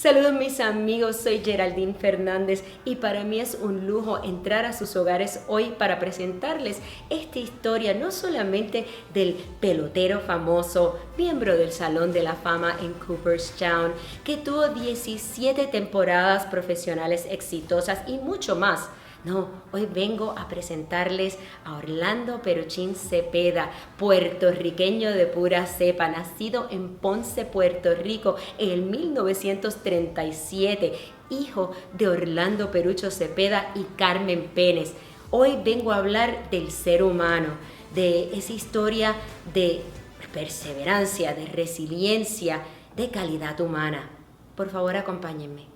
Saludos mis amigos, soy Geraldine Fernández y para mí es un lujo entrar a sus hogares hoy para presentarles esta historia no solamente del pelotero famoso, miembro del Salón de la Fama en Cooperstown, que tuvo 17 temporadas profesionales exitosas y mucho más. No, hoy vengo a presentarles a Orlando Peruchín Cepeda, puertorriqueño de pura cepa, nacido en Ponce, Puerto Rico, en el 1937, hijo de Orlando Perucho Cepeda y Carmen Pénez. Hoy vengo a hablar del ser humano, de esa historia de perseverancia, de resiliencia, de calidad humana. Por favor, acompáñenme.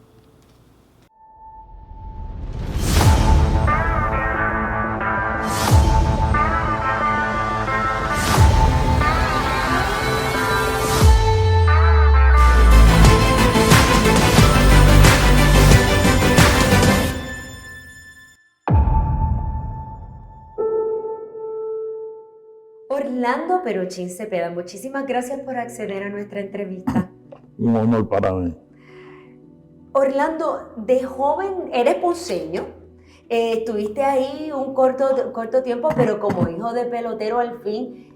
Orlando Peruchín Cepeda, muchísimas gracias por acceder a nuestra entrevista. Un honor para mí. Orlando, de joven, eres ponceño, estuviste ahí un corto tiempo, pero como hijo de pelotero al fin,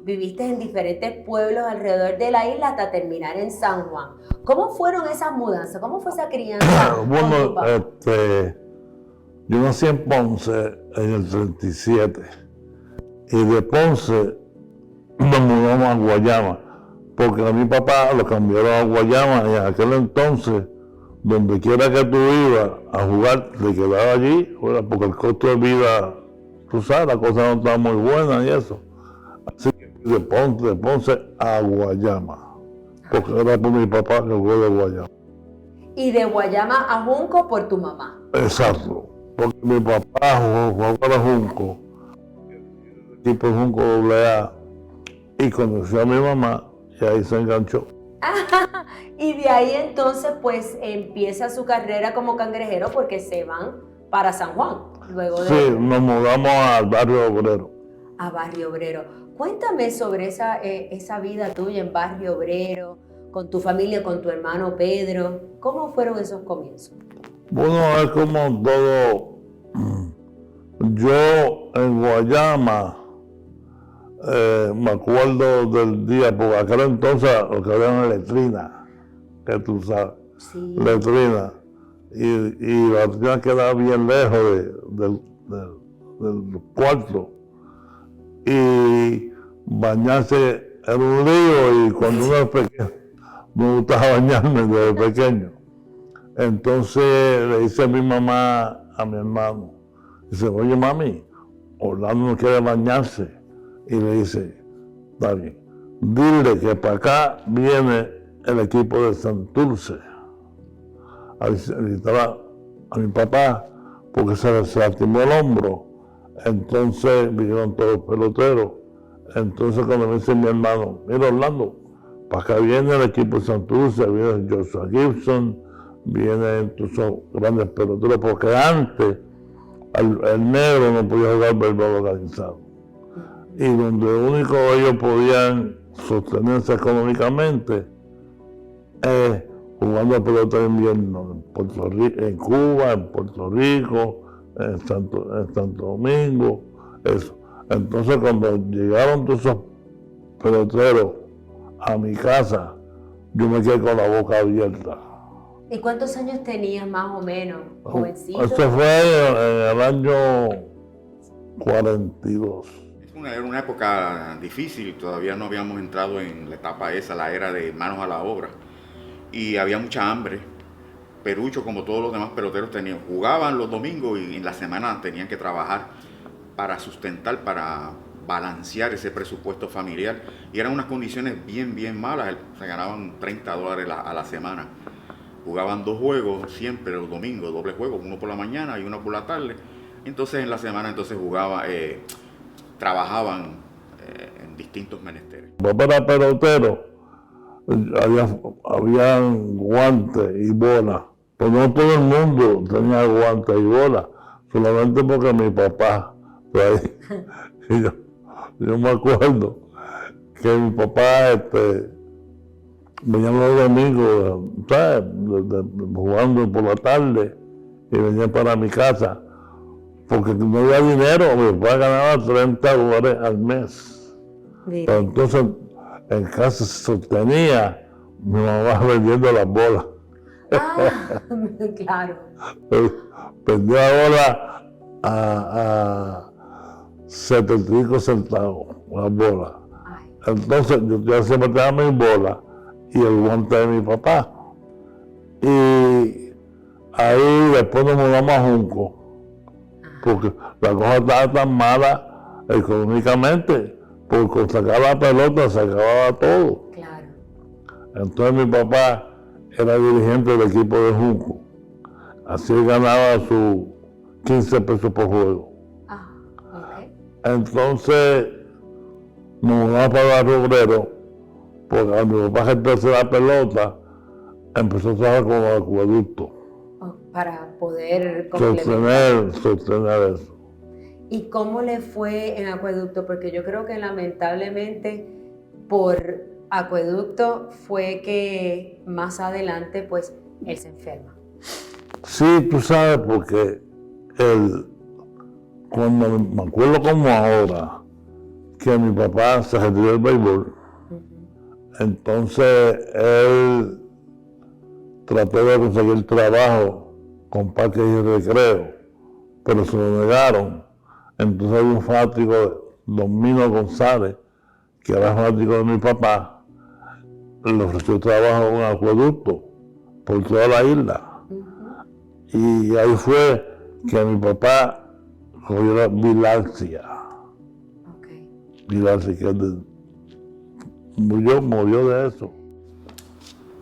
viviste en diferentes pueblos alrededor de la isla hasta terminar en San Juan. ¿Cómo fueron esas mudanzas? ¿Cómo fue esa crianza? Bueno, yo nací en Ponce en el 37 y de Ponce nos mudamos a Guayama, porque a mi papá lo cambiaron a Guayama y en aquel entonces, donde quiera que tú ibas a jugar, te quedabas allí, porque el costo de vida, tú sabes, la cosa no estaba muy buena y eso. Así que de Ponce a Guayama, porque era por mi papá que fue de Guayama. Y de Guayama a Junco por tu mamá. Exacto, porque mi papá jugó para Junco, equipo Junco AA, y conoció a mi mamá y ahí se enganchó. Y de ahí entonces pues empieza su carrera como cangrejero porque se van para San Juan. Luego de... Sí, nos mudamos al Barrio Obrero. A Barrio Obrero. Cuéntame sobre esa vida tuya en Barrio Obrero, con tu familia, con tu hermano Pedro. ¿Cómo fueron esos comienzos? Bueno, es como todo. Yo en Guayama, me acuerdo del día, porque aquel entonces lo que había una letrina, que tú sabes, sí. Letrina, y la letrina quedaba bien lejos del cuarto, y bañarse era un lío, y cuando uno es pequeño, me gustaba bañarme desde pequeño. Entonces le dice a mi mamá, a mi hermano, dice, oye mami, Orlando no quiere bañarse. Y le dice, está bien, dile que para acá viene el equipo de Santurce a visitar a mi papá porque se lastimó el hombro. Entonces vinieron todos los peloteros. Entonces cuando me dice mi hermano, mira Orlando, para acá viene el equipo de Santurce, viene Joshua Gibson, vienen esos grandes peloteros, porque antes el negro no podía jugar béisbol organizado. Y donde único ellos podían sostenerse económicamente es jugando pelota de invierno en Puerto Rico, en Cuba, en Puerto Rico, en Santo Domingo, eso. Entonces cuando llegaron todos esos peloteros a mi casa, yo me quedé con la boca abierta. ¿Y cuántos años tenías más o menos, jovencito? Esto fue en el año 42. Era una época difícil, todavía no habíamos entrado en la etapa esa, la era de manos a la obra, y había mucha hambre. Perucho, como todos los demás peloteros, jugaban los domingos y en la semana tenían que trabajar para sustentar, para balancear ese presupuesto familiar, y eran unas condiciones bien malas. Se ganaban $30 a la semana. Jugaban 2 juegos siempre los domingos, doble juego, uno por la mañana y uno por la tarde. Entonces en la semana trabajaban en distintos menesteres. Papá era pelotero, habían guantes y bolas, pero no todo el mundo tenía guantes y bolas, solamente porque mi papá, y yo me acuerdo que mi papá venían los domingos, ¿sabes? Jugando por la tarde y venían para mi casa. Porque no había dinero, mi papá ganaba $30 al mes. Mira. Pero entonces en casa se sostenía mi mamá vendiendo las bolas. Ah, claro. Vendía bolas a 75 centavos la bola. Ay, Entonces yo siempre tenía mis bolas y el guante de mi papá. Y ahí después nos mudamos a Junco, porque la cosa estaba tan mala económicamente, porque con sacar la pelota se acababa todo. claro. Entonces mi papá era dirigente del equipo de Junco, así él ganaba sus 15 pesos por juego. Ah, ok. Entonces nos mudamos para el Obrero, porque a mi papá empezó la pelota, empezó a trabajar con el acueducto, Para poder sostener eso. ¿Y cómo le fue en acueducto? Porque yo creo que lamentablemente por acueducto fue que más adelante pues él se enferma. Sí, tú sabes, porque cuando me acuerdo como ahora, que mi papá se retiró del béisbol, entonces él trató de conseguir trabajo con parques y recreo, pero se lo negaron. Entonces había un fanático, Domino González, que era fanático de mi papá, le ofreció trabajo en un acueducto por toda la isla. Y ahí fue que mi papá cogió la bilancia. Okay. Bilancia, que murió de eso.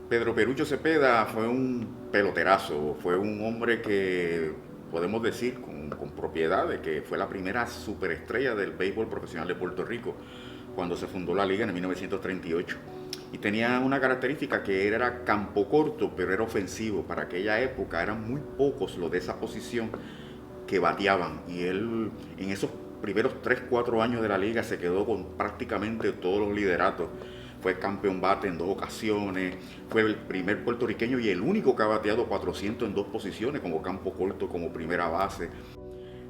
Pedro Perucho Cepeda fue un peloterazo, fue un hombre que podemos decir con propiedad de que fue la primera superestrella del béisbol profesional de Puerto Rico cuando se fundó la liga en 1938. Y tenía una característica que era campo corto, pero era ofensivo. Para aquella época eran muy pocos los de esa posición que bateaban. Y él en esos primeros 3-4 años de la liga se quedó con prácticamente todos los lideratos. Fue campeón bate en 2 ocasiones, fue el primer puertorriqueño y el único que ha bateado 400 en 2 posiciones, como campo corto, como primera base.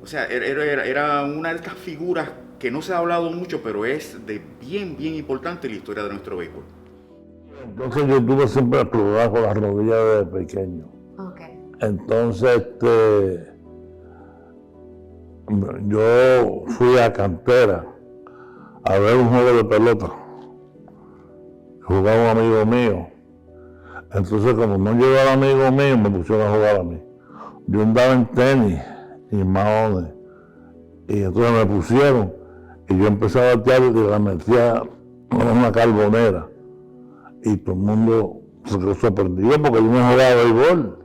O sea, era una de estas figuras que no se ha hablado mucho, pero es de bien importante en la historia de nuestro béisbol. Entonces yo tuve siempre problemas con las rodillas desde pequeño. Okay. Entonces yo fui a Cantera a ver un juego de pelota. Jugaba un amigo mío. Entonces, como no llegó el amigo mío, me pusieron a jugar a mí. Yo andaba en tenis y maones. Y entonces me pusieron. Y yo empecé a batear y la metía en una carbonera. Y todo el mundo se quedó sorprendido porque yo no jugaba béisbol.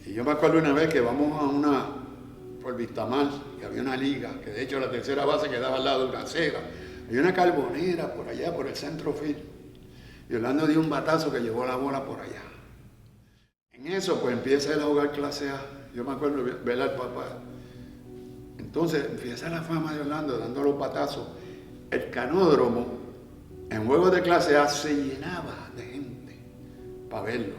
Y yo me acuerdo una vez que vamos por Vistamar, que había una liga, que de hecho la tercera base quedaba al lado de una acera. Había una carbonera por allá, por el centro field. Y Orlando dio un batazo que llevó la bola por allá. En eso, pues empieza él a jugar clase A. Yo me acuerdo ver al papá. Entonces empieza la fama de Orlando dando los batazos. El canódromo, en juegos de clase A, se llenaba de gente para verlo.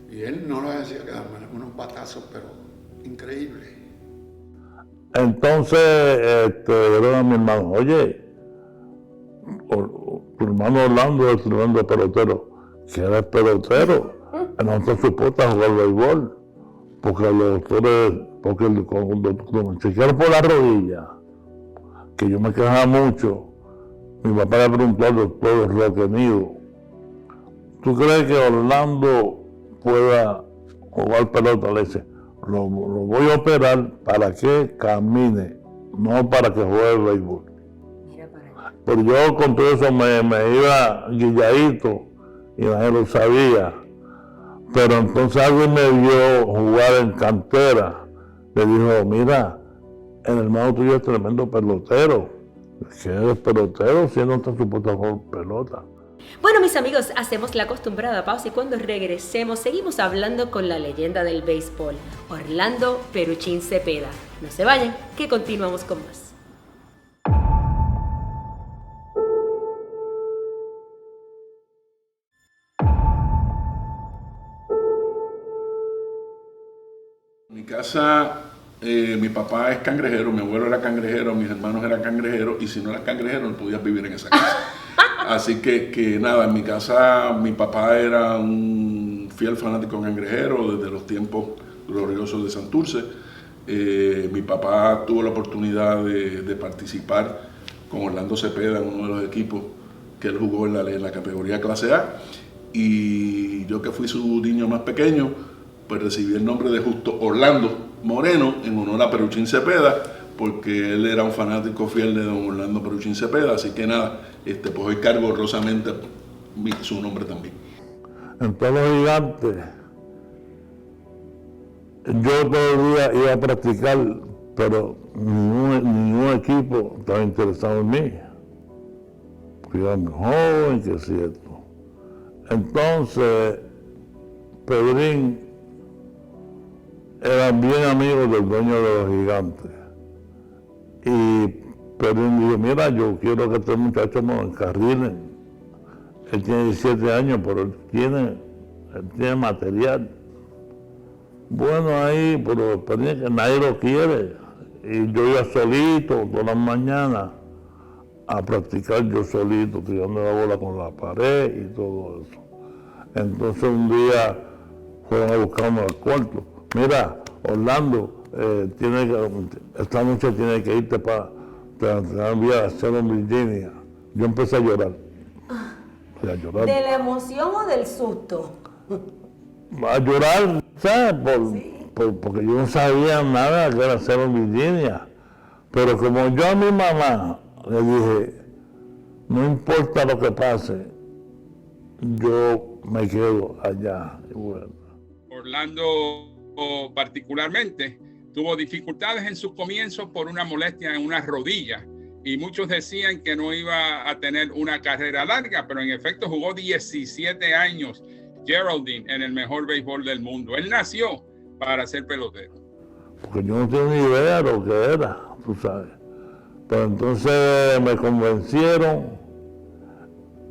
Y él no lo hacía que dar unos batazos, pero increíbles. Entonces, yo le digo a mi hermano, oye, tu hermano Orlando es tremendo pelotero. Si eres pelotero, no te soporta jugar béisbol. Porque los doctores, cuando me chequearon por la rodilla, que yo me quejaba mucho, mi papá le preguntó al doctor Roquenido, ¿tú crees que Orlando pueda jugar pelota? Le dice, lo voy a operar para que camine, no para que juegue el béisbol. Pero yo con todo eso me iba guilladito y nadie lo sabía. Pero entonces alguien me vio jugar en Cantera. Le dijo, mira, el hermano tuyo es tremendo pelotero. ¿Qué eres pelotero si no te supuesto jugar pelota? Bueno, mis amigos, hacemos la acostumbrada pausa y cuando regresemos seguimos hablando con la leyenda del béisbol, Orlando Peruchín Cepeda. No se vayan, que continuamos con más. casa, mi papá es cangrejero, mi abuelo era cangrejero, mis hermanos eran cangrejeros, y si no eras cangrejero no podías vivir en esa casa. Así que nada, en mi casa mi papá era un fiel fanático cangrejero desde los tiempos gloriosos de Santurce. Mi papá tuvo la oportunidad de participar con Orlando Cepeda en uno de los equipos que él jugó en la categoría clase A, y yo, que fui su niño más pequeño, pues recibí el nombre de Justo Orlando Moreno en honor a Peruchín Cepeda, porque él era un fanático fiel de don Orlando Peruchín Cepeda. Así que nada, pues hoy cargo honrosamente su nombre también. En todos los Gigantes, yo todo el día iba a practicar, pero ningún equipo estaba interesado en mí. Fui muy joven, que es cierto. Entonces, Pedrín era bien amigo del dueño de los Gigantes. Y Pedrín dijo, mira, yo quiero que este muchacho me encarrile. Él tiene 17 años, pero él tiene material. Bueno, ahí, pero Pedrín, que nadie lo quiere. Y yo iba solito todas las mañanas a practicar yo solito, tirando la bola con la pared y todo eso. Entonces un día fueron a buscarme al cuarto. Mira, Orlando, esta noche tiene que irte para enviar a Cero en Virginia. Yo empecé a llorar. A llorar. ¿De la emoción o del susto? A llorar, ¿sabes? Porque yo no sabía nada que era Cero en Virginia. Pero como yo a mi mamá le dije, no importa lo que pase, yo me quedo allá. Y bueno. Orlando particularmente tuvo dificultades en sus comienzos por una molestia en una rodilla, y muchos decían que no iba a tener una carrera larga, pero en efecto jugó 17 años Geraldine en el mejor béisbol del mundo. Él nació para ser pelotero. Porque yo no tenía ni idea de lo que era, tú sabes. Pero entonces me convencieron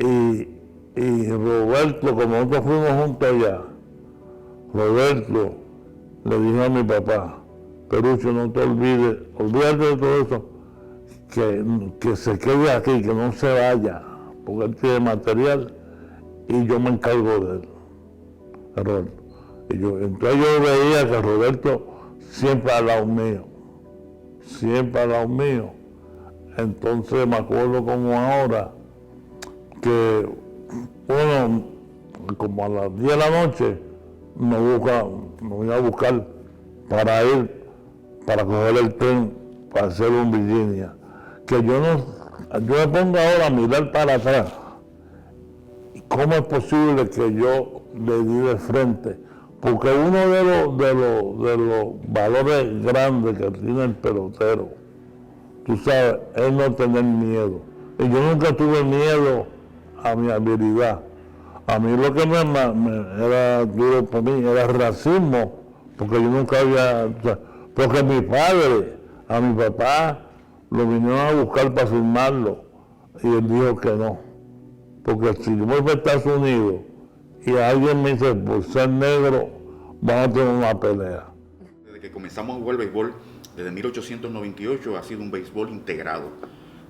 y Roberto, como nosotros fuimos juntos allá, Roberto le dijo a mi papá, Perucho, no te olvides, olvídate de todo eso, que se quede aquí, que no se vaya, porque él tiene material y yo me encargo de él, Roberto. Entonces yo veía que Roberto siempre al lado mío. Entonces me acuerdo como ahora que uno, como a las 10 de la noche, me iba a buscar para coger el tren para hacer un Virginia. Que yo me pongo ahora a mirar para atrás. ¿Cómo es posible que yo le di de frente? Porque uno de los valores grandes que tiene el pelotero, tú sabes, es no tener miedo. Y yo nunca tuve miedo a mi habilidad. A mí lo que me era duro para mí era el racismo, porque yo nunca había... O sea, porque mi padre, a mi papá, lo vinieron a buscar para firmarlo, y él dijo que no. Porque si yo voy a Estados Unidos y alguien me dice, por ser negro, vamos a tener una pelea. Desde que comenzamos a jugar béisbol, desde 1898, ha sido un béisbol integrado.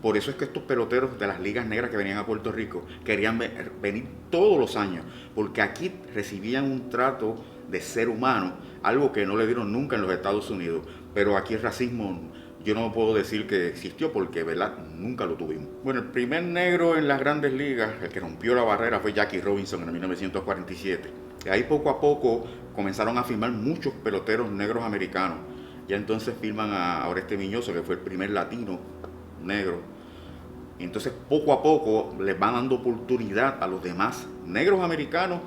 Por eso es que estos peloteros de las ligas negras que venían a Puerto Rico querían venir todos los años, porque aquí recibían un trato de ser humano, algo que no le dieron nunca en los Estados Unidos. Pero aquí el racismo, yo no puedo decir que existió, porque verdad nunca lo tuvimos. Bueno, el primer negro en las grandes ligas, el que rompió la barrera, fue Jackie Robinson en 1947. Y ahí poco a poco comenzaron a firmar muchos peloteros negros americanos. Ya entonces firman a Oreste Miñoso, que fue el primer latino negro. Y entonces poco a poco les van dando oportunidad a los demás negros americanos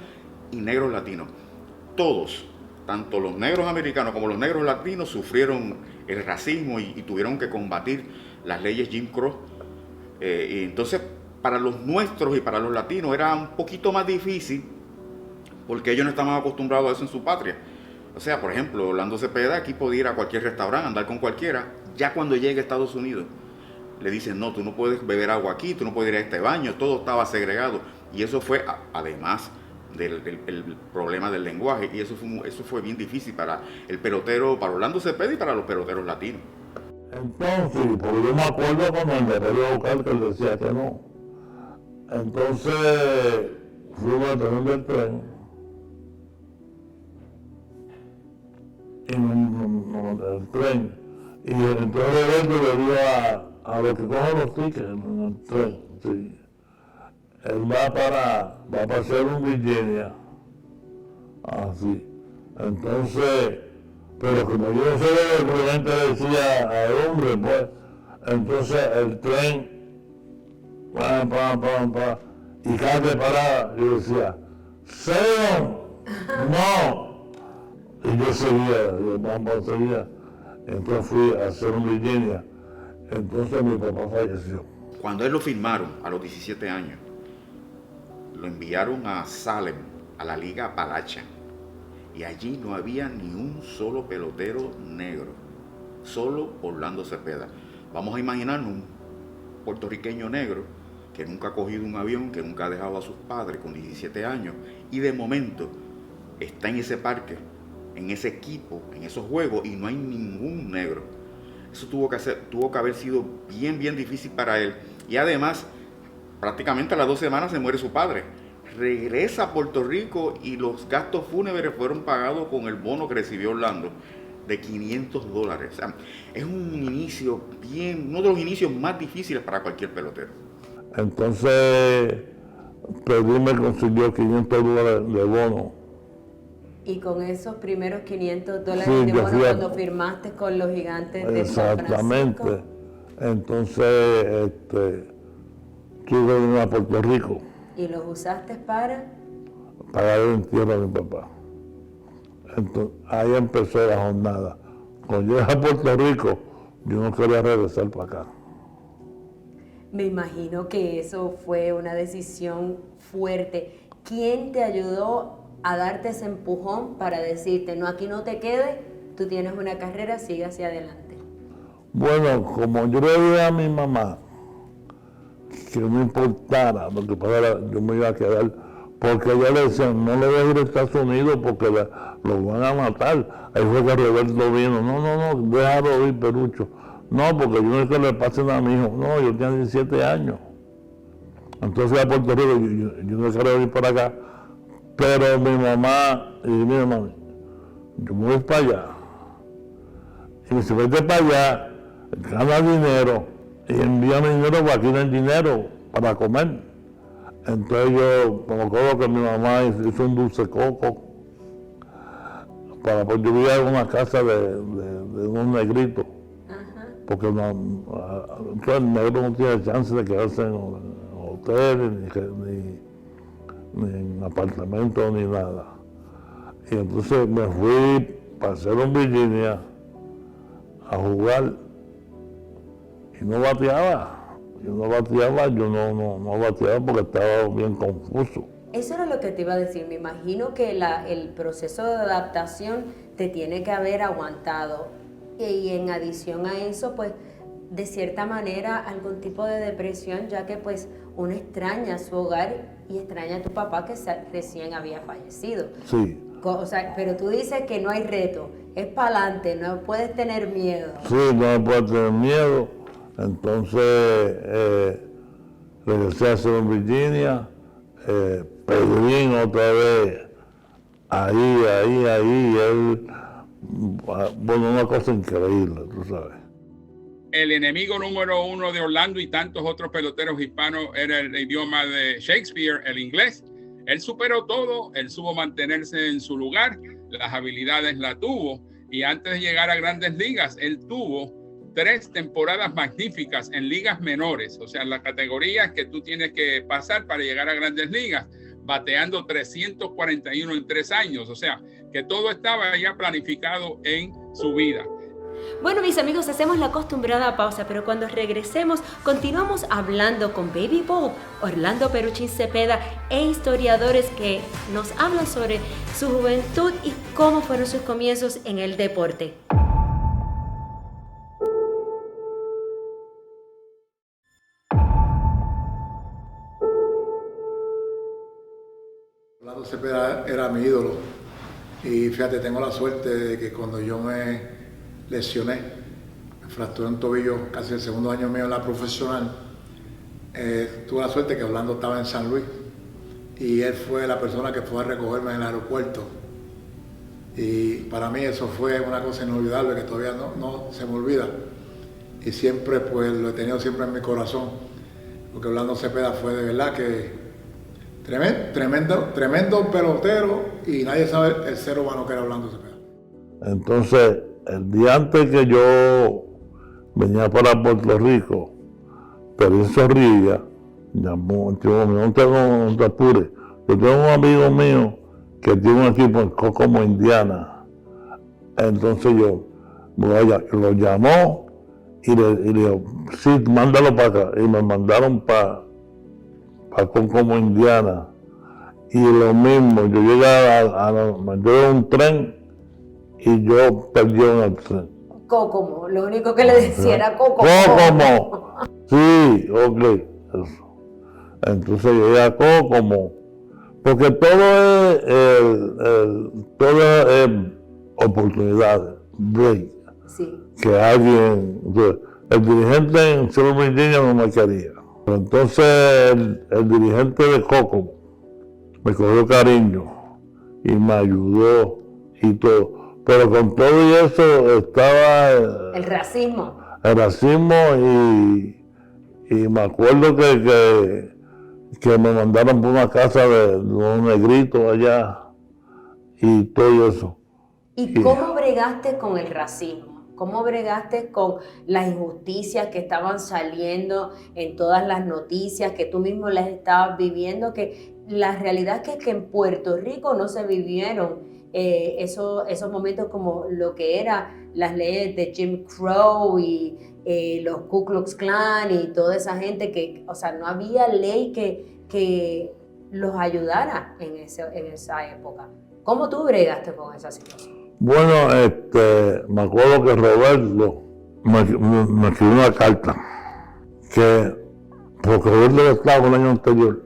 y negros latinos. Todos, tanto los negros americanos como los negros latinos, sufrieron el racismo y tuvieron que combatir las leyes Jim Crow. Y entonces para los nuestros y para los latinos era un poquito más difícil, porque ellos no estaban acostumbrados a eso en su patria. O sea, por ejemplo, Orlando Cepeda aquí podía ir a cualquier restaurante, andar con cualquiera. Ya cuando llega a Estados Unidos, le dicen, no, tú no puedes beber agua aquí, tú no puedes ir a este baño, todo estaba segregado. Y eso fue, además el problema del lenguaje, y eso fue bien difícil para el pelotero, para Orlando Cepeda y para los peloteros latinos. Entonces, porque yo me acuerdo cuando me quería buscar que él decía que no. Entonces, fuimos a tener el tren y el tren. Y entonces Roberto le dijo a los que cogen los tickets en el tren, sí. Él va para hacer un Virginia. Así. Entonces, pero como yo no sé lo que la gente decía al hombre, pues, entonces el tren, y cada que paraba, yo decía, ¡Señor! ¡No! Y yo seguía. Entonces fui a hacer un Virginia. Entonces mi papá falleció. Cuando él lo firmaron a los 17 años, lo enviaron a Salem, a la Liga Appalachian, y allí no había ni un solo pelotero negro, solo Orlando Cepeda. Vamos a imaginarnos un puertorriqueño negro que nunca ha cogido un avión, que nunca ha dejado a sus padres con 17 años, y de momento está en ese parque, en ese equipo, en esos juegos, y no hay ningún negro. Eso tuvo que haber sido bien difícil para él. Y además, prácticamente a las 2 semanas se muere su padre. Regresa a Puerto Rico y los gastos fúnebres fueron pagados con el bono que recibió Orlando de $500. O sea, es un inicio uno de los inicios más difíciles para cualquier pelotero. Entonces, Pedro me consiguió $500 de bono. Y con esos primeros $500 Sí, de yo bono fui cuando firmaste con los Gigantes de San Francisco. Exactamente. Entonces, tuve que venir a Puerto Rico. ¿Y los usaste para? Pagar el entierro a mi papá. Entonces, ahí empezó la jornada. Cuando llegué a Puerto Rico, yo no quería regresar para acá. Me imagino que eso fue una decisión fuerte. ¿Quién te ayudó a darte ese empujón para decirte, no, aquí no te quedes, tú tienes una carrera, sigue hacia adelante? Bueno, como yo le dije a mi mamá que no importara lo que pasara, yo me iba a quedar, porque ella le decía, no le dejes ir a Estados Unidos porque lo van a matar. Ahí fue que Roberto vino, no, déjalo ir, Perucho. No, porque yo no es que le pase nada a mi hijo. No, yo tenía 17 años. Entonces a Puerto Rico, yo no quiero ir para acá. Pero mi mamá y mi hermano, yo me voy para allá. Y me dice, vete para allá, gana dinero y envíame dinero para aquí no hay dinero para comer. Entonces yo me acuerdo que mi mamá hizo un dulce coco porque yo vivía en una casa de unos negritos. Porque entonces el negro no tiene chance de quedarse en hoteles, ni en apartamentos, ni nada. Y entonces me fui para hacer un Virginia a jugar y no bateaba. Yo no bateaba porque estaba bien confuso. Eso era lo que te iba a decir. Me imagino que el proceso de adaptación te tiene que haber aguantado. Y en adición a eso, pues, de cierta manera, algún tipo de depresión, ya que, pues, uno extraña su hogar y extraña a tu papá que recién había fallecido. Sí. O sea, pero tú dices que no hay reto, es para adelante, no puedes tener miedo. Sí, no puedes tener miedo. Entonces, regresé a hacer en Virginia, Pedrín otra vez, ahí, él, bueno, una cosa increíble, tú sabes. El enemigo número 1 de Orlando y tantos otros peloteros hispanos era el idioma de Shakespeare, el inglés. Él superó todo, él supo mantenerse en su lugar, las habilidades la tuvo, y antes de llegar a Grandes Ligas, él tuvo 3 temporadas magníficas en ligas menores, o sea, en las categorías que tú tienes que pasar para llegar a Grandes Ligas, bateando 341 en 3 años, o sea, que todo estaba ya planificado en su vida. Bueno, mis amigos, hacemos la acostumbrada pausa, pero cuando regresemos continuamos hablando con Baby Bo, Orlando Peruchín Cepeda e historiadores que nos hablan sobre su juventud y cómo fueron sus comienzos en el deporte. Orlando Cepeda era mi ídolo. Y fíjate, tengo la suerte de que cuando yo me lesioné, me fracturé un tobillo casi el segundo año mío en la profesional, tuve la suerte que Orlando estaba en San Luis y él fue la persona que fue a recogerme en el aeropuerto. Y para mí eso fue una cosa inolvidable que todavía no se me olvida. Y siempre pues lo he tenido siempre en mi corazón, porque Orlando Cepeda fue de verdad que tremendo pelotero y nadie sabe el ser humano que era Orlando Cepeda. Entonces, el día antes que yo venía para Puerto Rico, Perín Zorrilla llamó, no te apures, yo tengo un amigo mío que tiene un equipo en Kokomo, Indiana. Entonces lo llamó y le dijo, sí, mándalo para acá. Y me mandaron para Kokomo, Indiana. Y lo mismo, yo llegué me llevé un tren y yo perdí en el tren. Kokomo, lo único que le decía era Kokomo. ¡Kokomo! Sí, ok, eso. Entonces llegué a Kokomo, porque todo es oportunidades, break. Sí. Que alguien, el dirigente en Cielo Virginia no me quería. Pero entonces el dirigente de Kokomo me cogió cariño y me ayudó y todo. Pero con todo y eso estaba El racismo. El racismo y me acuerdo que me mandaron por una casa de un negrito allá y todo eso. ¿Y cómo bregaste con el racismo? ¿Cómo bregaste con las injusticias que estaban saliendo en todas las noticias, que tú mismo las estabas viviendo? Que la realidad es que en Puerto Rico no se vivieron esos momentos como lo que eran las leyes de Jim Crow y los Ku Klux Klan y toda esa gente que, o sea, no había ley que los ayudara en esa época. ¿Cómo tú bregaste con esa situación? Bueno, me acuerdo que Roberto me escribió una carta, porque Roberto estaba el año anterior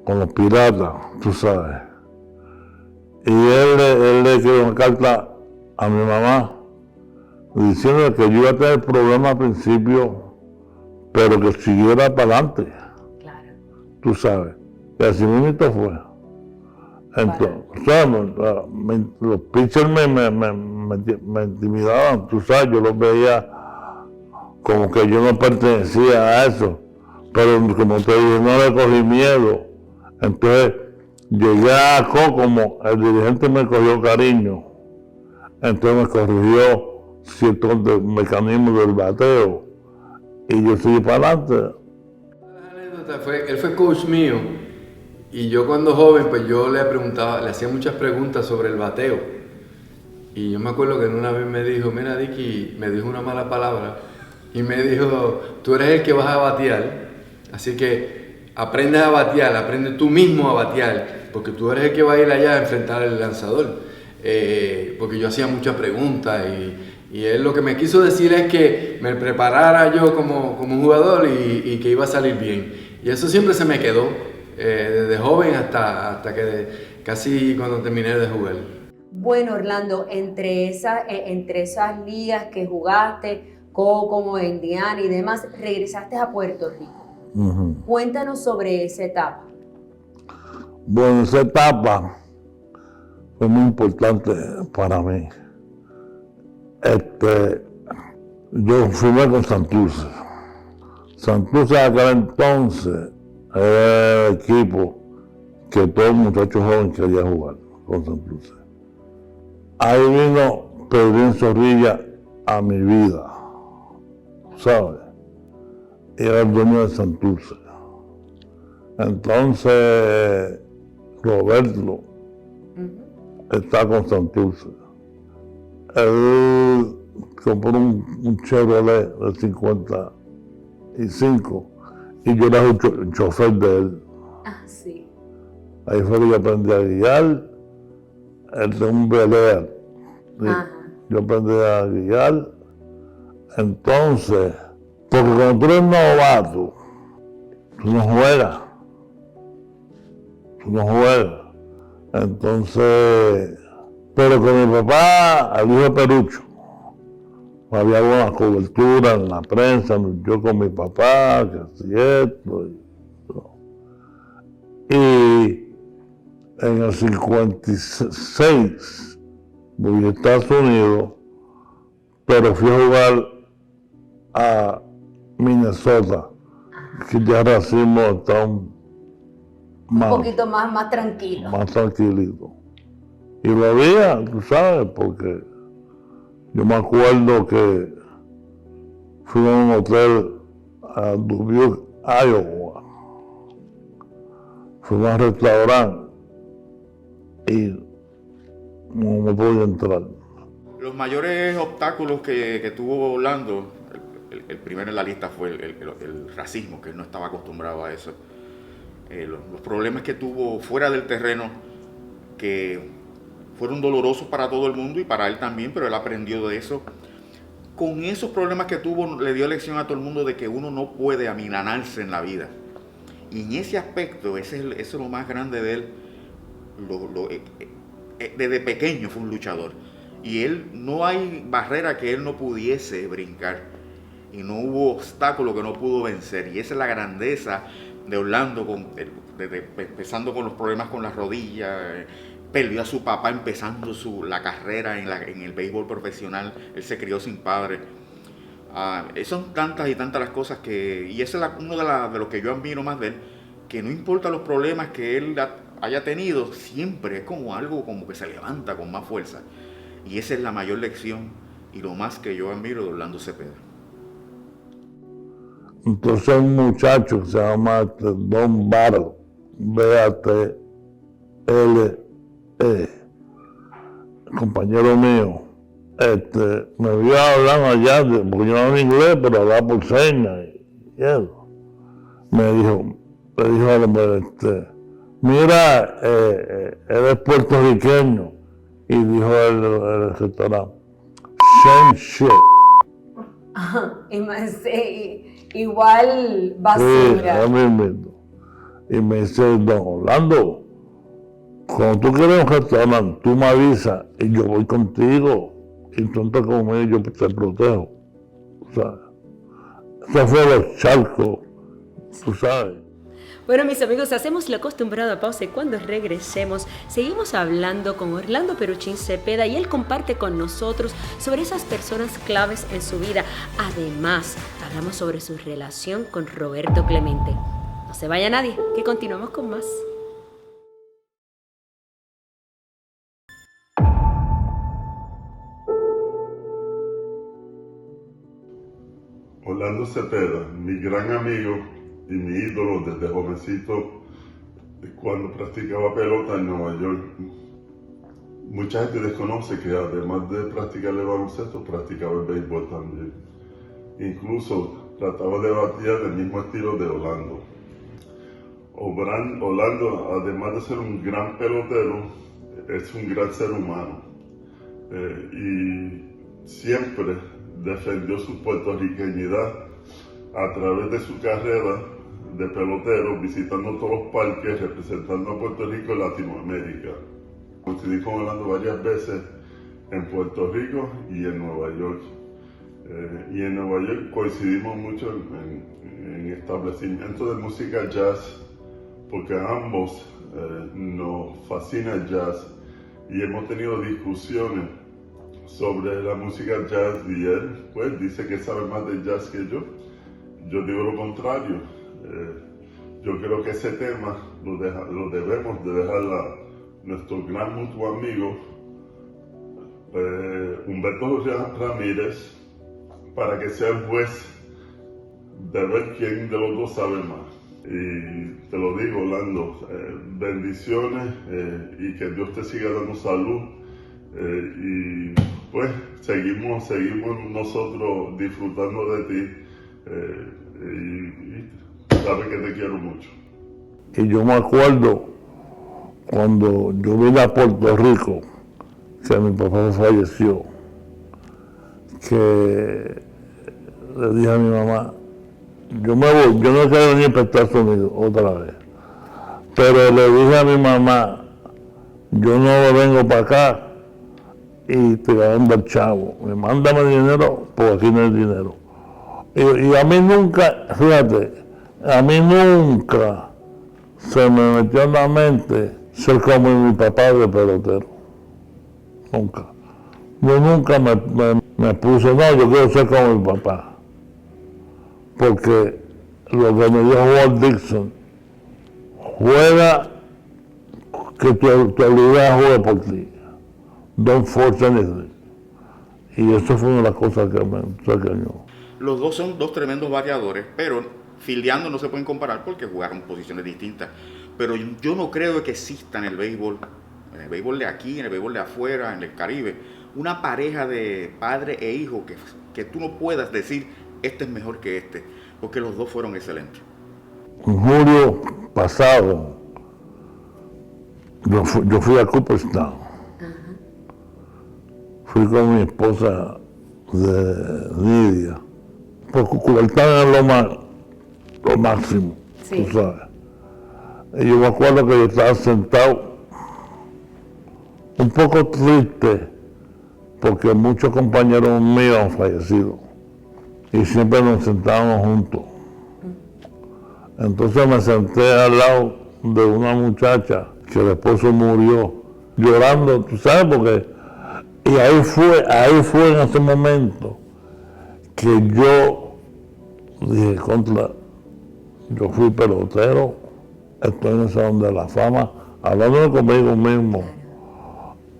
con los piratas, tú sabes. Y él le escribió una carta a mi mamá diciendo que yo iba a tener problemas al principio, pero que siguiera para adelante. Claro. Tú sabes. Y así mismo fue. Entonces, los pitchers me intimidaban, tú sabes, yo los veía como que yo no pertenecía a eso, pero como te dije, no le cogí miedo. Entonces, llegué a Kokomo, el dirigente me cogió cariño, entonces me corrigió ciertos mecanismos del bateo y yo seguí para adelante. Él fue coach mío. Y yo cuando joven, pues yo le hacía muchas preguntas sobre el bateo. Y yo me acuerdo que una vez me dijo, mira Dicky, me dijo una mala palabra. Y me dijo, tú eres el que vas a batear, así que aprende a batear, aprende tú mismo a batear, porque tú eres el que va a ir allá a enfrentar al lanzador. Porque yo hacía muchas preguntas y él lo que me quiso decir es que me preparara yo como jugador y que iba a salir bien. Y eso siempre se me quedó. Desde joven hasta que casi cuando terminé de jugar. Bueno, Orlando, entre esas ligas que jugaste, como Indiana y demás, regresaste a Puerto Rico. Uh-huh. Cuéntanos sobre esa etapa. Bueno, esa etapa fue muy importante para mí. Yo firmé con Santurce. Santurce a aquel entonces era el equipo que todo muchacho joven quería jugar con Santurce. Ahí vino Pedrín Zorrilla a mi vida, ¿sabes? Y era el dueño de Santurce. Entonces, Roberto está con Santurce. Él compró un Chevrolet de 55 y yo era un chofer de él. Ah, sí. Ahí fue que yo aprendí a guiar. Él tenía un Bel-Air. Yo aprendí a guiar. Entonces, porque cuando tú eres novato, tú no juegas. no juega. Entonces, pero con mi papá, al hijo de Perucho, había buena cobertura en la prensa, yo con mi papá, que así esto. Y en el 56 voy a Estados Unidos, pero fui a jugar a Minnesota, que ya el racismo está un poquito más tranquilo. Más tranquilito. Y lo había, tú sabes, porque yo me acuerdo que fui a un hotel a Dubuque, Iowa. Fui a un restaurante y no me podía entrar. Los mayores obstáculos que tuvo Orlando, el primero en la lista fue el racismo, que él no estaba acostumbrado a eso. Los problemas que tuvo fuera del terreno, que fueron dolorosos para todo el mundo y para él también, pero él aprendió de eso. Con esos problemas que tuvo, le dio lección a todo el mundo de que uno no puede amilanarse en la vida. Y en ese aspecto, eso es lo más grande de él. Desde pequeño fue un luchador. Y él, no hay barrera que él no pudiese brincar. Y no hubo obstáculo que no pudo vencer. Y esa es la grandeza de Orlando, empezando con los problemas con las rodillas. Perdió a su papá empezando la carrera en el béisbol profesional. Él se crió sin padre. Son tantas y tantas las cosas y ese es uno de los que yo admiro más de él, que no importa los problemas que él haya tenido, siempre es como algo como que se levanta con más fuerza. Y esa es la mayor lección y lo más que yo admiro de Orlando Cepeda. Entonces un muchacho que se llama Don Barro, B-A-T-L-E, compañero mío, me vio hablando allá, porque yo no hablo inglés, pero hablaba por señas y eso. Le dijo al hombre, mira, eres puertorriqueño. Y dijo el restaurante, same shit. Igual basura. Sí, y me dice, don Orlando, cuando tú quieres un restaurante, tú me avisas y yo voy contigo. Y tú entras conmigo y yo te protejo. ¿Sabes? Eso fue los charcos, tú sabes. Bueno, mis amigos, hacemos la acostumbrada pausa y cuando regresemos seguimos hablando con Orlando Peruchín Cepeda y él comparte con nosotros sobre esas personas claves en su vida. Además, hablamos sobre su relación con Roberto Clemente. No se vaya nadie, que continuamos con más. Orlando Cepeda, mi gran amigo y mi ídolo desde jovencito, cuando practicaba pelota en Nueva York. Mucha gente desconoce que además de practicar el baloncesto, practicaba el béisbol también. Incluso trataba de batear el mismo estilo de Orlando. Orlando, además de ser un gran pelotero, es un gran ser humano. Y siempre defendió su puertorriqueñidad a través de su carrera de pelotero, visitando todos los parques, representando a Puerto Rico en Latinoamérica. Coincidí con Orlando varias veces en Puerto Rico y en Nueva York. Y en Nueva York coincidimos mucho en establecimientos de música jazz, porque a ambos nos fascina el jazz y hemos tenido discusiones sobre la música jazz y él pues dice que sabe más de jazz que yo. Yo digo lo contrario. Yo creo que ese tema lo debemos de dejar a nuestro gran mutuo amigo Humberto Ramírez para que sea el juez de ver quién de los dos sabe más. Y te lo digo, Orlando, bendiciones y que Dios te siga dando salud. Y pues seguimos nosotros disfrutando de ti. Y sabes que te quiero mucho. Y yo me acuerdo cuando yo vine a Puerto Rico, que mi papá falleció, que le dije a mi mamá, yo me voy, yo no quiero venir para Estados Unidos otra vez, Pero le dije a mi mamá, yo no vengo para acá y te voy a dar chavo. Me mándame dinero, porque aquí no hay dinero. Y a mí nunca, fíjate, a mí nunca se me metió en la mente ser como mi papá de pelotero. Nunca. Yo nunca me puse, no, yo quiero ser como mi papá. Porque lo que me dijo Walt Dixon, juega que tu habilidad juegue por ti. Don't force anything. Y eso fue una de las cosas que me enseñó. Los dos son dos tremendos bateadores, pero fildeando no se pueden comparar porque jugaron posiciones distintas. Pero yo no creo que exista en el béisbol de aquí, en el béisbol de afuera, en el Caribe, una pareja de padre e hijo que tú no puedas decir, este es mejor que este, porque los dos fueron excelentes. En julio pasado, yo fui a Cooperstown. Fui con mi esposa de Nidia. Porque Cooperstown es lo máximo, sí. Tú sabes. Y yo me acuerdo que yo estaba sentado un poco triste porque muchos compañeros míos han fallecido y siempre nos sentábamos juntos. Entonces me senté al lado de una muchacha que el esposo murió llorando, tú sabes, porque y ahí fue en ese momento que yo dije, yo fui pelotero, estoy en el Salón de la Fama, hablando conmigo mismo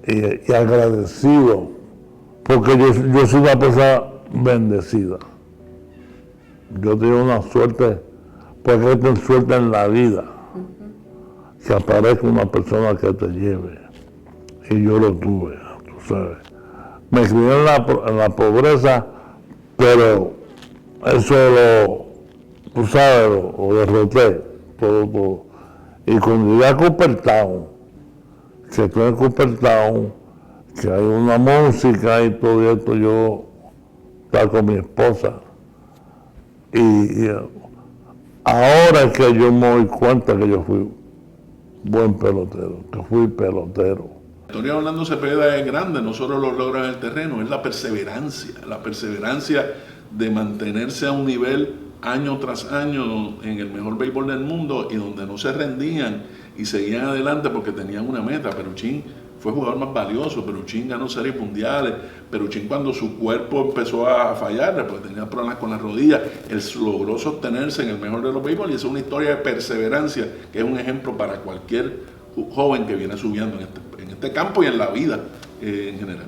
y agradecido, porque yo soy una persona bendecida. Yo tengo una suerte, porque hay que suerte en la vida, que aparezca una persona que te lleve, y yo lo tuve, tú sabes. Me crié en la pobreza, pero eso tú sabes, lo derroté, todo. Y cuando llegué a Cooperstown, que estoy en Cooperstown, que hay una música y todo esto, yo estaba con mi esposa. Y ahora es que yo me doy cuenta que yo fui buen pelotero, que fui pelotero. La historia de Orlando Cepeda es grande, no solo los logros en el terreno, es la perseverancia de mantenerse a un nivel año tras año en el mejor béisbol del mundo y donde no se rendían y seguían adelante porque tenían una meta. Peruchín fue el jugador más valioso, Peruchín ganó series mundiales, Peruchín cuando su cuerpo empezó a fallar, porque tenía problemas con las rodillas, él logró sostenerse en el mejor de los béisbol y es una historia de perseverancia que es un ejemplo para cualquier joven que viene subiendo en este campo y en la vida en general.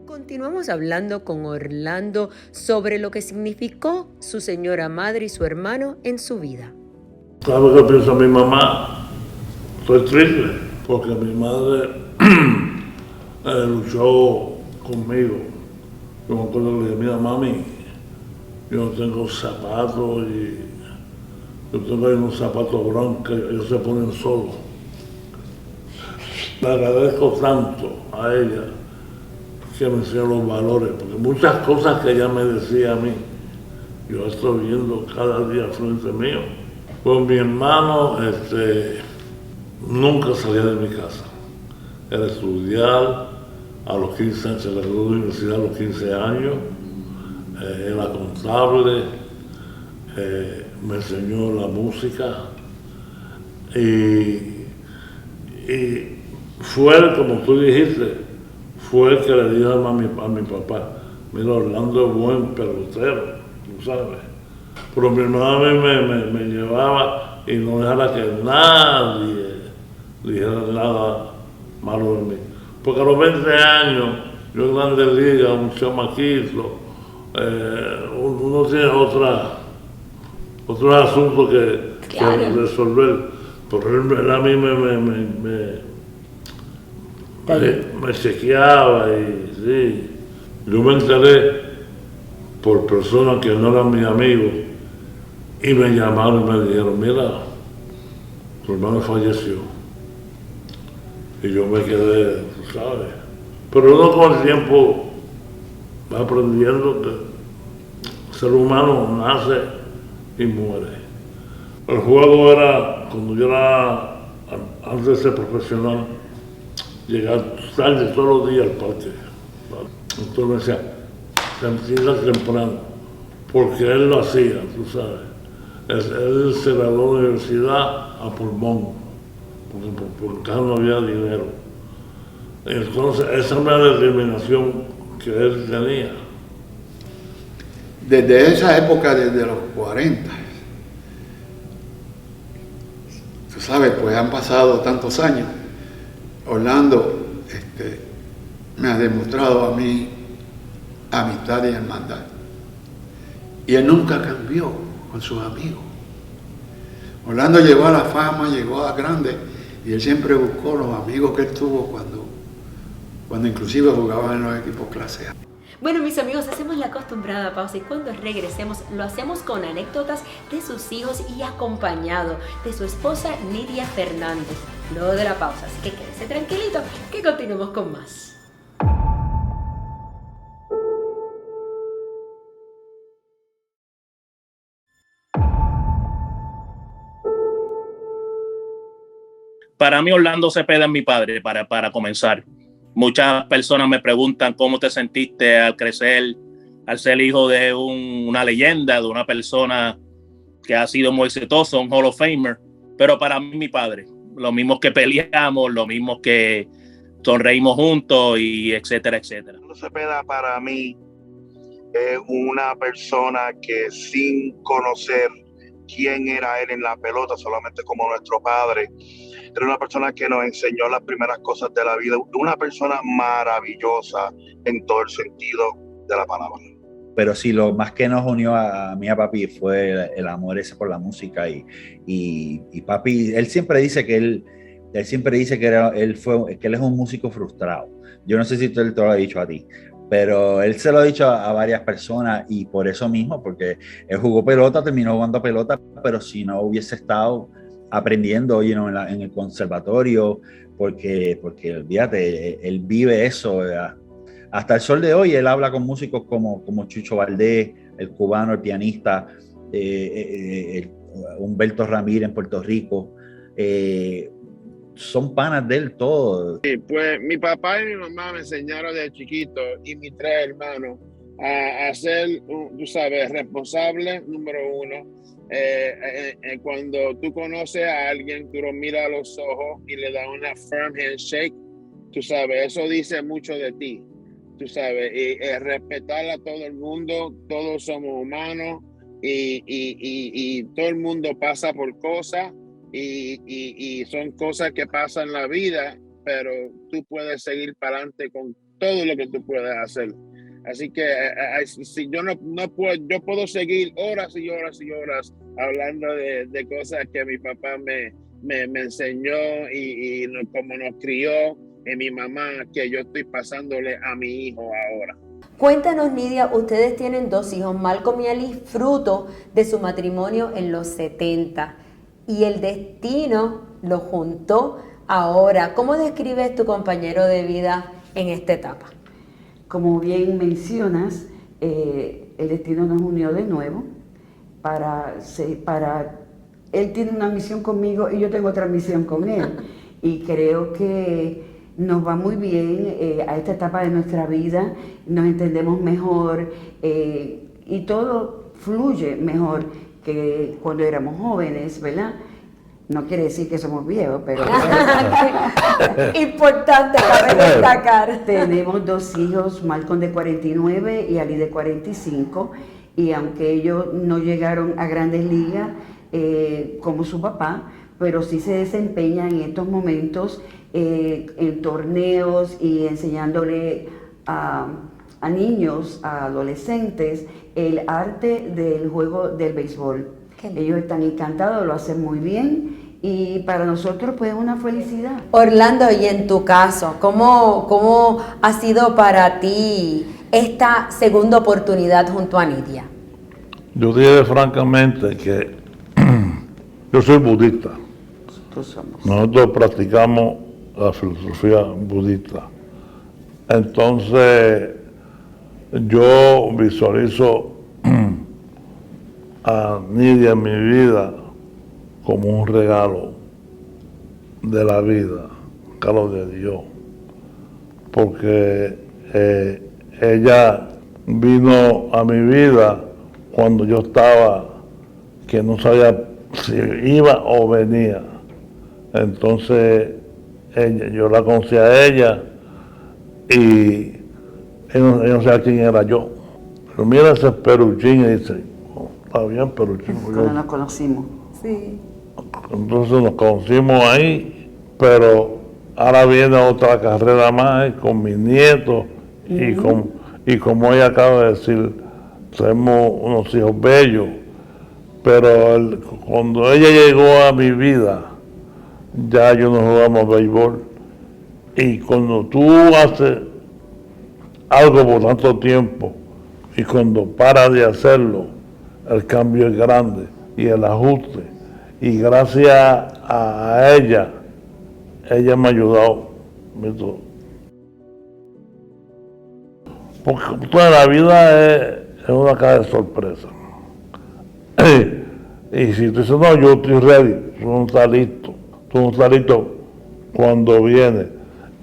Continuamos hablando con Orlando sobre lo que significó su señora madre y su hermano en su vida. ¿Sabes qué piensa mi mamá? Estoy triste porque mi madre luchó conmigo. Yo me acuerdo que le dije, mira mami, yo no tengo zapatos y yo tengo ahí unos zapatos blancos, ellos se ponen solos. Le agradezco tanto a ella que me enseñó los valores, porque muchas cosas que ella me decía a mí, yo estoy viendo cada día frente mío. Con mi hermano, nunca salía de mi casa. Era estudiar, a los 15 años, se graduó de la universidad a los 15 años, era contable, me enseñó la música y fue, como tú dijiste, fue el que le dijo a mi papá, mira, Orlando es buen pelotero, tú sabes. Pero mi hermana a mí me llevaba y no dejara que nadie le dijera nada malo de mí. Porque a los 20 años, yo en Grandes Ligas, un chamaquito, uno tiene otros asuntos que resolver. Pero él a mí me chequeaba y sí. Yo me enteré por personas que no eran mis amigos y me llamaron y me dijeron, mira, tu hermano falleció. Y yo me quedé, tú sabes. Pero uno con el tiempo va aprendiendo que el ser humano nace y muere. El juego era, cuando yo era, antes de ser profesional, llegar tarde todos los días al parque. Entonces me decía, se empieza temprano, porque él lo hacía, tú sabes. Él se graduó de la universidad a pulmón, porque por casa no había dinero. Entonces, esa era la determinación que él tenía. Desde esa época, desde los 40, tú sabes, pues han pasado tantos años. Orlando me ha demostrado a mí amistad y hermandad. Y él nunca cambió con sus amigos. Orlando llegó a la fama, llegó a grande, y él siempre buscó los amigos que él tuvo cuando inclusive jugaban en los equipos clase A. Bueno, mis amigos, hacemos la acostumbrada pausa y cuando regresemos lo hacemos con anécdotas de sus hijos y acompañado de su esposa Nidia Fernández. Luego de la pausa, así que quédese tranquilito que continuemos con más. Para mí Orlando Cepeda es mi padre, para comenzar. Muchas personas me preguntan cómo te sentiste al crecer, al ser hijo de una leyenda, de una persona que ha sido muy exitoso, un Hall of Famer. Pero para mí mi padre, lo mismo que peleamos, lo mismo que sonreímos juntos y etcétera, etcétera. Orlando Cepeda para mí es una persona que sin conocer quién era él en la pelota, solamente como nuestro padre, era una persona que nos enseñó las primeras cosas de la vida, una persona maravillosa en todo el sentido de la palabra. Pero sí, lo más que nos unió a mí y a papi fue el amor ese por la música y papi, él siempre dice que él es un músico frustrado. Yo no sé si él te lo ha dicho a ti, pero él se lo ha dicho a varias personas y por eso mismo, porque él jugó pelota, terminó jugando pelota, pero si no hubiese estado aprendiendo en el conservatorio, porque olvídate, él vive eso, ¿verdad? Hasta el sol de hoy él habla con músicos como Chucho Valdés, el cubano, el pianista, Humberto Ramírez en Puerto Rico, son panas de él todos. Sí, pues mi papá y mi mamá me enseñaron desde chiquito y mis 3 hermanos a ser, tú sabes, responsable, número uno. Cuando tú conoces a alguien, tú lo miras a los ojos y le das una firm handshake, tú sabes, eso dice mucho de ti, tú sabes, y respetar a todo el mundo, todos somos humanos y todo el mundo pasa por cosas y son cosas que pasan en la vida, pero tú puedes seguir para adelante con todo lo que tú puedes hacer. Así que si yo yo puedo seguir horas y horas y horas hablando de cosas que mi papá me enseñó y como nos crió, y mi mamá, que yo estoy pasándole a mi hijo ahora. Cuéntanos, Nidia, ustedes tienen 2 hijos, Malcolm y Ali, fruto de su matrimonio en los 70, y el destino los juntó ahora. ¿Cómo describes tu compañero de vida en esta etapa? Como bien mencionas, el destino nos unió de nuevo él tiene una misión conmigo y yo tengo otra misión con él. Y creo que nos va muy bien a esta etapa de nuestra vida, nos entendemos mejor y todo fluye mejor que cuando éramos jóvenes, ¿verdad? No quiere decir que somos viejos, pero... Importante, cabe destacar. Tenemos 2 hijos, Malcolm de 49 y Ali de 45, y aunque ellos no llegaron a grandes ligas como su papá, pero sí se desempeñan en estos momentos en torneos y enseñándole a niños, a adolescentes, el arte del juego del béisbol. Ellos están encantados, lo hacen muy bien y para nosotros pues es una felicidad. Orlando, y en tu caso, ¿cómo ha sido para ti esta segunda oportunidad junto a Nidia? Yo diré francamente que yo soy budista. Nosotros practicamos la filosofía budista. Entonces, yo visualizo a Nidia en mi vida como un regalo de la vida, un regalo de Dios, porque ella vino a mi vida cuando yo estaba, que no sabía si iba o venía. Entonces yo la conocí a ella y ella no sabía quién era yo. Pero mira ese Peruchín, y dice, oh, está bien Peruchín. Cuando nos conocimos. Sí. Entonces nos conocimos ahí, pero ahora viene otra carrera más con mis nietos y como ella acaba de decir, tenemos unos hijos bellos, pero cuando ella llegó a mi vida, ya yo no jugamos béisbol. Y cuando tú haces algo por tanto tiempo y cuando paras de hacerlo, el cambio es grande y el ajuste. Y gracias a ella me ha ayudado. Porque toda la vida es una caja de sorpresa. Y si tú dices, no, yo estoy ready, tú no estás listo cuando viene.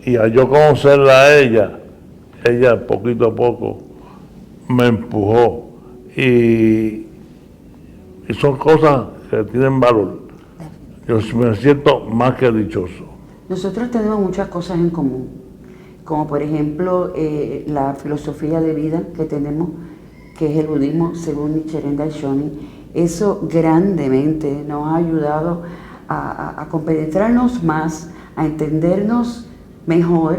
Y al yo conocerla a ella poquito a poco me empujó. Y son cosas que tienen valor. Yo me siento más que dichoso. Nosotros tenemos muchas cosas en común, como por ejemplo la filosofía de vida que tenemos, que es el budismo según Nichiren Daishonin. Eso grandemente nos ha ayudado a compenetrarnos más, a entendernos mejor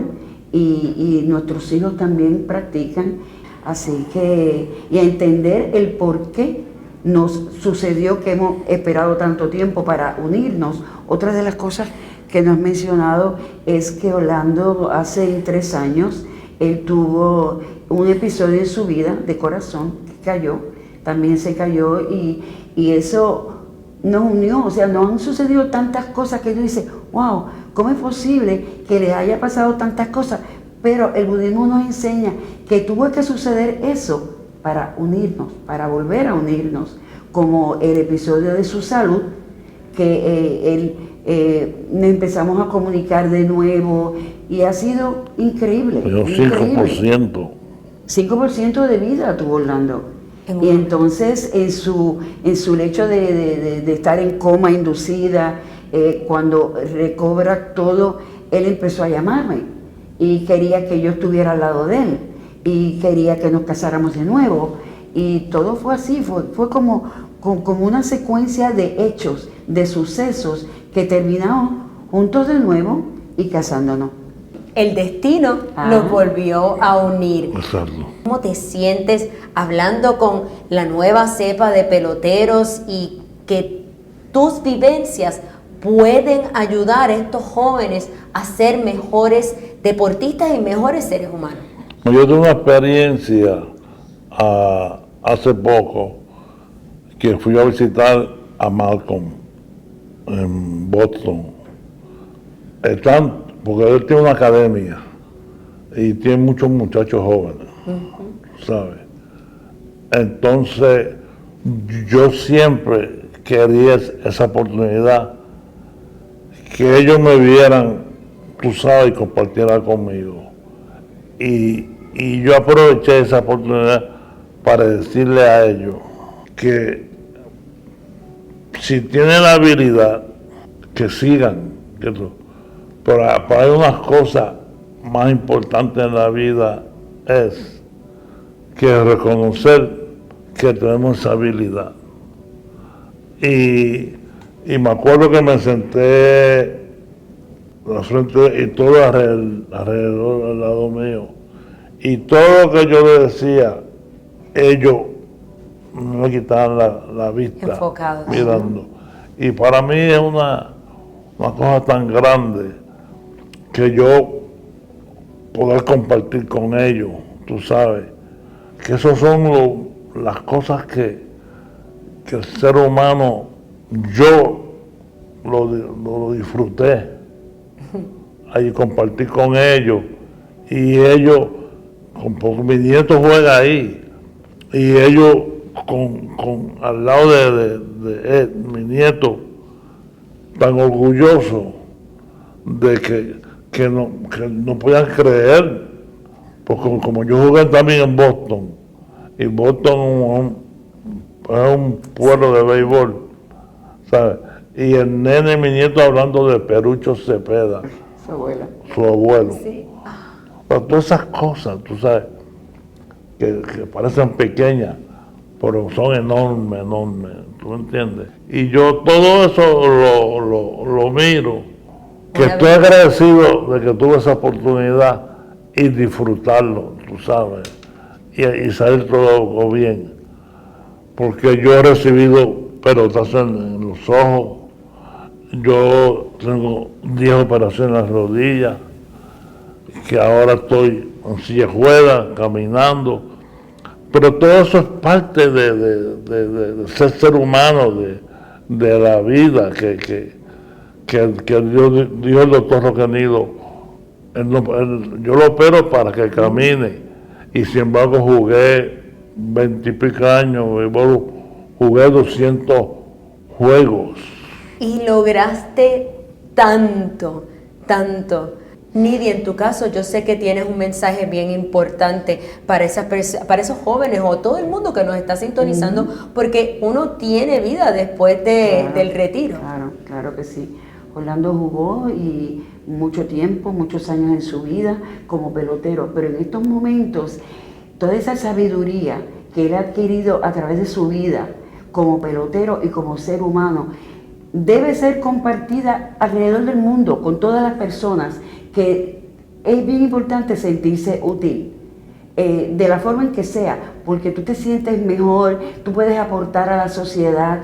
y nuestros hijos también practican, así que, y a entender el por qué nos sucedió que hemos esperado tanto tiempo para unirnos. Otra de las cosas que nos has mencionado es que Orlando hace 3 años, él tuvo un episodio en su vida de corazón que cayó, también se cayó y eso nos unió, o sea, nos han sucedido tantas cosas que tú dices, wow, ¿cómo es posible que le haya pasado tantas cosas? Pero el budismo nos enseña que tuvo que suceder eso para unirnos, para volver a unirnos, como el episodio de su salud, que empezamos a comunicar de nuevo y ha sido increíble. Pero increíble. 5%. 5% de vida tuvo Orlando. Y entonces en su lecho de estar en coma inducida, cuando recobra todo, él empezó a llamarme y quería que yo estuviera al lado de él y quería que nos casáramos de nuevo. Y todo fue así, fue como una secuencia de hechos, de sucesos que terminaron juntos de nuevo y casándonos. El destino nos volvió a unir. Exacto. ¿Cómo te sientes hablando con la nueva cepa de peloteros y que tus vivencias pueden ayudar a estos jóvenes a ser mejores deportistas y mejores seres humanos? Yo tuve una experiencia hace poco que fui a visitar a Malcolm en Boston. Porque él tiene una academia y tiene muchos muchachos jóvenes, ¿sabes? Entonces, yo siempre quería esa oportunidad, que ellos me vieran, tú sabes, y compartieran conmigo. Y yo aproveché esa oportunidad para decirle a ellos que si tienen la habilidad, que sigan, pero hay unas cosas más importantes en la vida, es que reconocer que tenemos esa habilidad. Y me acuerdo que me senté la frente y todo alrededor al lado mío, y todo lo que yo le decía, ellos no me quitaban la vista, enfocados, mirando. Y para mí es una cosa tan grande que yo poder compartir con ellos, tú sabes, que esas son las cosas que el ser humano, yo lo disfruté, ahí compartir con ellos, y ellos, porque mi nieto juega ahí, y ellos al lado de mi nieto, tan orgulloso de que no podían creer, porque como yo jugué también en Boston, y Boston es un pueblo de béisbol, ¿sabes? Y el nene, mi nieto, hablando de Perucho Cepeda, su abuelo. Sí. Pero todas esas cosas, tú sabes, que parecen pequeñas, pero son enormes, ¿tú entiendes? Y yo todo eso lo miro, que estoy agradecido de que tuve esa oportunidad y disfrutarlo, tú sabes, y salir todo bien. Porque yo he recibido pelotas en los ojos, yo tengo 10 operaciones en las rodillas, que ahora estoy en silla de ruedas, caminando, pero todo eso es parte de ser humano, de la vida que dijo el doctor Roquenido. Yo lo opero para que camine, y sin embargo jugué 20 y pico años, jugué 200 juegos. Y lograste tanto. Nidia, en tu caso, yo sé que tienes un mensaje bien importante para esos jóvenes o todo el mundo que nos está sintonizando, porque uno tiene vida después del retiro. Claro que sí. Orlando jugó y mucho tiempo, muchos años en su vida como pelotero, pero en estos momentos, toda esa sabiduría que él ha adquirido a través de su vida como pelotero y como ser humano, debe ser compartida alrededor del mundo con todas las personas, que es bien importante sentirse útil, de la forma en que sea, porque tú te sientes mejor, tú puedes aportar a la sociedad,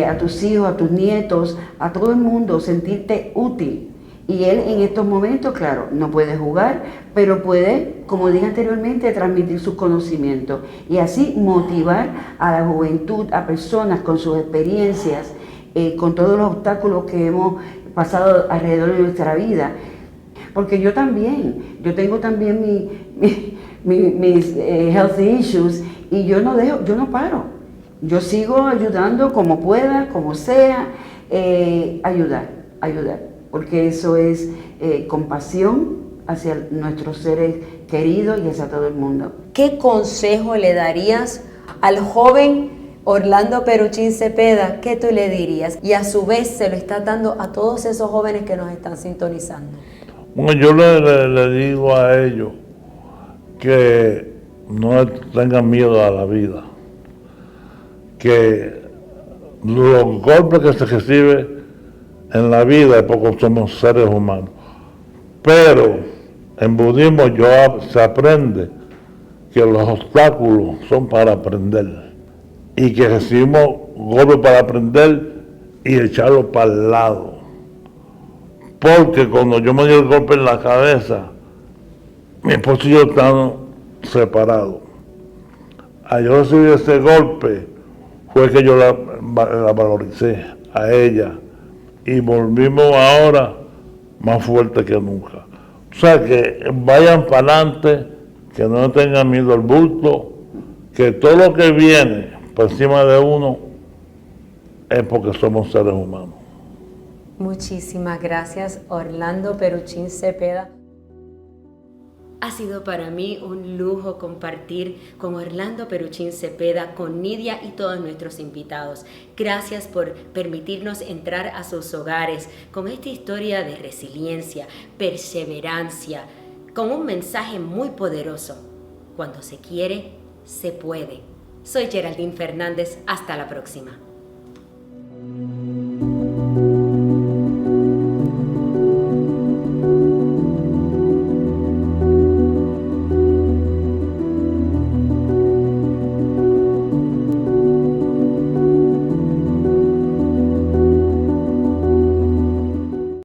a tus hijos, a tus nietos, a todo el mundo, sentirte útil. Y él en estos momentos, claro, no puede jugar, pero puede, como dije anteriormente, transmitir sus conocimientos y así motivar a la juventud, a personas con sus experiencias, con todos los obstáculos que hemos pasado alrededor de nuestra vida. Porque yo tengo también mis health issues, y yo no paro. Yo sigo ayudando como pueda, como sea, ayudar, porque eso es compasión hacia nuestros seres queridos y hacia todo el mundo. ¿Qué consejo le darías al joven Orlando Peruchín Cepeda? ¿Qué tú le dirías? Y a su vez se lo está dando a todos esos jóvenes que nos están sintonizando. Bueno, yo le digo a ellos que no tengan miedo a la vida, que los golpes que se reciben en la vida es porque somos seres humanos, pero en budismo se aprende que los obstáculos son para aprender, y que recibimos golpes para aprender y echarlos para el lado. Porque cuando yo me di el golpe en la cabeza, mi esposo y yo estábamos separados. Al yo recibir ese golpe, fue que yo la valoricé a ella, y volvimos ahora más fuerte que nunca. O sea, que vayan para adelante, que no tengan miedo al bulto, que todo lo que viene por encima de uno es porque somos seres humanos. Muchísimas gracias, Orlando Peruchín Cepeda. Ha sido para mí un lujo compartir con Orlando Peruchín Cepeda, con Nidia y todos nuestros invitados. Gracias por permitirnos entrar a sus hogares con esta historia de resiliencia, perseverancia, con un mensaje muy poderoso. Cuando se quiere, se puede. Soy Geraldine Fernández. Hasta la próxima.